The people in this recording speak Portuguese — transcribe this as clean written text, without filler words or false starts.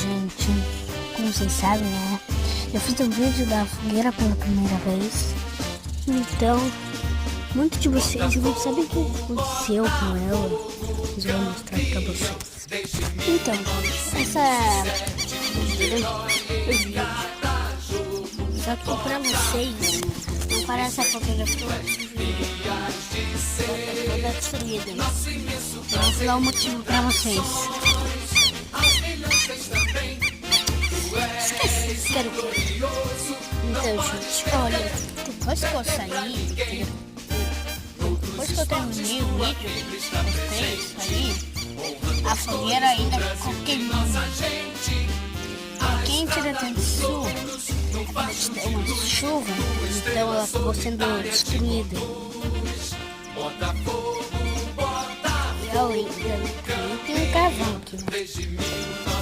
gente, como vocês sabem, né? Eu fiz um vídeo da fogueira pela primeira vez. Então, muitos de vocês não sabem o que aconteceu com ela. Mas eu vou mostrar pra vocês. Então, essa fogueira eu vi. Só que pra vocês não parece a fogueira toda destruída. Eu vou falar o motivo pra vocês. Quero ver. Então, gente, olha, depois que eu saí, depois que eu terminei o vídeo, saí, a fogueira ainda ficou queimando. Quem tira tanto sul, uma chuva, então ela acabou sendo destruída. E olha, tem um carvão aqui, né?